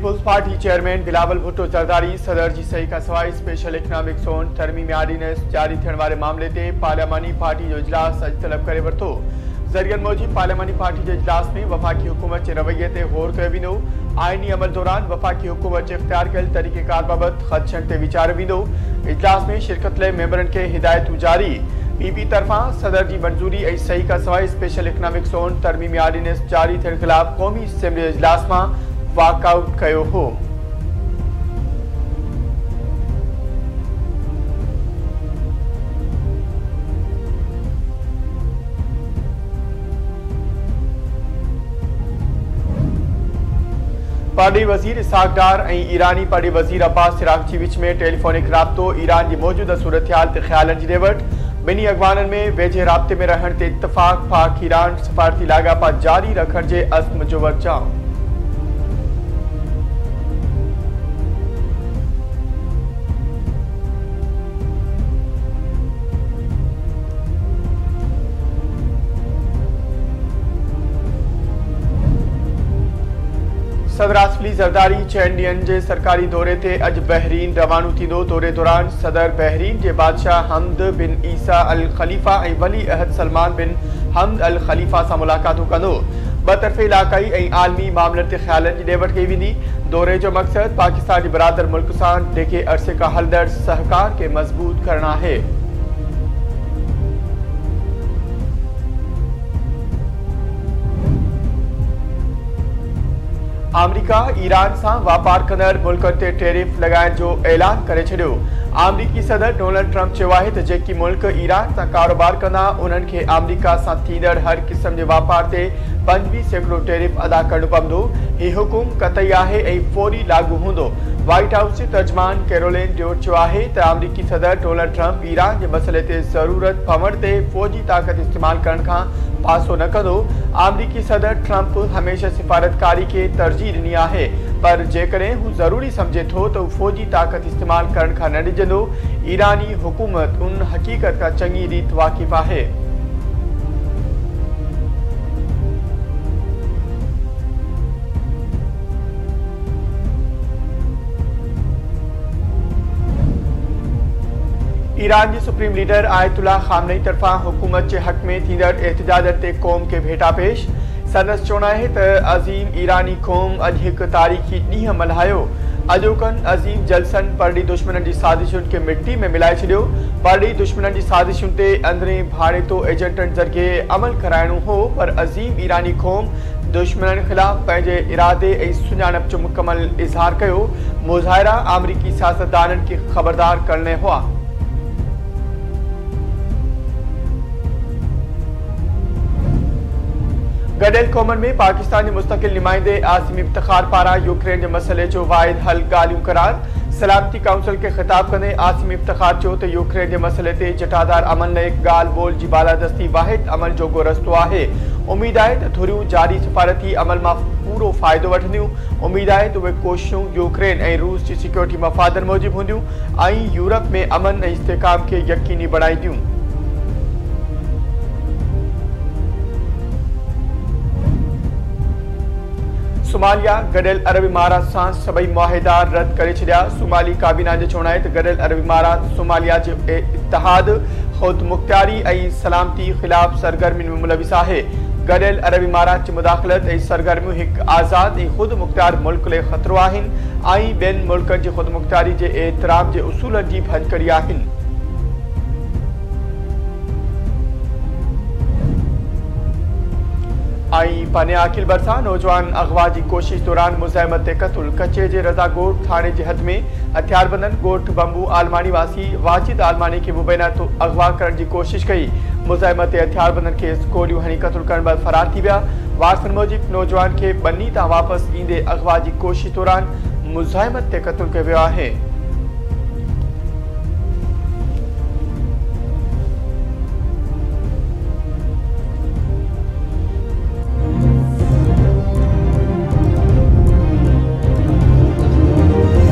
People's party chairman Bilawal Bhutto Zardari सदर जी सही का सवाइ स्पेशल इकनॉमिक ज़ोन तरमीमी ऑर्डिनेंस जारी थियण वारे मामले ते पार्लियामानी पार्टी जो इजलास अॼु तलब करे वरितो। ज़रियनि मूजिब पार्लियामानी पार्टी जे इजलास में वफ़ाक़ी हुकूमत जे रवैये ते गौर कयो वेंदो। आइनी अमल दौरान वफ़ाक़ी हुकूमत जे इख्तियार कयल तरीक़ेकार बाबति ख़दशनि ते वीचारियो वेंदो। इजलास में शिरकत लाइ मेंबरनि खे हिदायतूं जारी। पीपी तरफ़ां सदर जी मंजूरी ऐं सही का सवाइ स्पेशल इकनॉमिक ज़ोन तरमीमी ऑर्डिनेंस जारी थियण ख़िलाफ़ क़ौमी असेंबली इजलास मां वॉकआउट कयो हो। पार्टी वज़ीर इसहाक डार ऐं ईरानी पार्टी वज़ीर अब्बास सिरागची विच में टेलीफोनिक राब्तो ईरान जी मौजूदा सूरतहाल ते ख़्यालनि जी ॾेवट। ॿिन्ही अॻवाननि में वेझे राब्ते में रहण ते इत्तफ़ाक़। पाक ईरान सफ़ारती लाॻापा जारी रखण जे अज़्म जो वर्जाउ। सदर आसिफ अली ज़रदारी 6 ॾींहनि जे सरकारी दौरे ते अॼु बहरीन रवानो थींदो। दौरे दौरान सदर बहरीन जे बादशाह हमद बिन ईसा अल ख़लीफ़ा ऐं वली अहद सलमान बिन हमद अल ख़लीफ़ा सां मुलाक़ातूं कंदो। ॿतरफ़े इलाक़ाई ऐं आलमी मामलनि ते ख़्यालनि जी ॾेवट कई वेंदी। दौरे जो मक़सदु पाकिस्तान जे बरादर मुल्क सां ढिघे अरसे खां हलंदड़ सहकार खे मज़बूत करणु आहे। अमरीका ईरान सां वापार कंदड़ मुल्कनि ते टैरिफ लॻाइण जो ऐलान करे छॾियो। अमरीकी सदर डोनाल्ड ट्रंप चयो आहे त जेकी मुल्क ईरान सां कारोबार कंदा उन्हनि खे अमरीका सां थींदड़ हर क़िस्म जे वापार ते 25% टैरिफ अदा करणो पवंदो। हीउ हुकुम क़तई आहे ऐं फौरी लागू हूंदो। व्हाइट हाउस जे तर्जमान कैरोलिन ड्योट चयो आहे त अमरीकी सदर डोनाल्ड ट्रंप ईरान जे मसइले ते ज़रूरत पवण ते फ़ौजी ताक़त इस्तेमाल करण खां पासो न कंदो। अमरीकी सदर ट्रंप हमेशह सिफ़ारतकारी खे तरजीह ॾिनी आहे, पर जेकॾहिं हू ज़रूरी सम्झे थो त हू फ़ौजी ताक़त इस्तेमाल करण खां न ॾिजंदो। ईरानी हुकूमत उन हक़ीक़त खां चङी रीति वाक़िफ़ आहे। ईरान जी सुप्रीम लीडर आयतुल्लाह ख़ामनई तरफ़ां हुकूमत जे हक़ में थींदड़ एहतजाजनि ते क़ौम खे भेटा पेश। संदसि चवणु आहे त अज़ीम ईरानी क़ौम अॼु हिकु तारीख़ी ॾींहुं मल्हायो। अॼोकनि अज़ीम जलसनि परॾी दुश्मननि जी साज़िशुनि खे मिटी में मिलाए छॾियो। परॾी दुश्मननि जी साज़िशुनि ते अंदरें भाड़ेतो एजेंटनि ज़रिए अमल कराइणो हो, पर अज़ीम ईरानी क़ौम दुश्मननि ख़िलाफ़ पंहिंजे इरादे ऐं सुञाणप जो मुकमल इज़हार कयो। मुज़ाहिरा अमरीकी सियासतदाननि खे ख़बरदार करणु हुआ। गॾियल क़ौमनि में पाकिस्तान जे मुस्तक़िल नुमाइंदे आसिम इफ्तिखार पारां यूक्रेन जे मसइले जो वाहिद हल ॻाल्हियूं करार। सलामती काउंसिल खे ख़िताब कंदे आसिम इफ्तिखार चयो त यूक्रेन जे मसइले ते जटाधार अमन लाइ ॻाल्हि ॿोल जी बालादस्ती वाहिद अमल जोॻो रस्तो आहे। उमीद आहे त थोरियूं जारी सफ़ारती अमल मां पूरो फ़ाइदो वठंदियूं। उमीद आहे त उहे कोशिशूं यूक्रेन ऐं रूस जी सिक्योरिटी मफ़ादनि मूजिबि हूंदियूं ऐं यूरोप में अमन ऐं इस्तेहकाम खे यकीनी बणाईंदियूं। सोमालिया गॾियल अरब इमारात सां सभई मुआहिदा रद्द करे छॾिया। सोमाली काबीना जो चवणु आहे त गॾियल अरब इमारात सोमालिया जे इतिहाद, ख़ुद मुख़्तियारी ऐं सलामती ख़िलाफ़ सरगर्मियुनि में मुलविस आहे। गॾियल अरब इमारात जी मुदाख़लत ऐं सरगर्मियूं हिकु आज़ाद ऐं ख़ुदि मुख़्तियार मुल्क लाइ ख़तरो आहिनि ऐं ॿियनि मुल्कनि जी ख़ुदि मुख़्तियारी जे एतिराम जे उसूलनि जी भञकड़ी आहिनि। पाने आकिल भरिसां नौजवान अगवा की कोशिश दौरान मुज़ाहिमत ते क़त्ल। कचे जे रज़ा ॻोठ थाणे जे हद में हथियारबंदनि ॻोठ बंबू आलमानी वासी वाजिद आलमानी खे मुबैना अगवा करण की कोशिश कई। मुज़ाहिमत ते हथियारबंदनि खे गोलियूं हणी क़त्ल करण बैदि फरार थी विया। वारसनि मूजिब नौजवान खे बनी तां वापसि ईंदे अगवा की कोशिश दौरान मुज़ाहिमत ते क़त्ल कयो वियो आहे।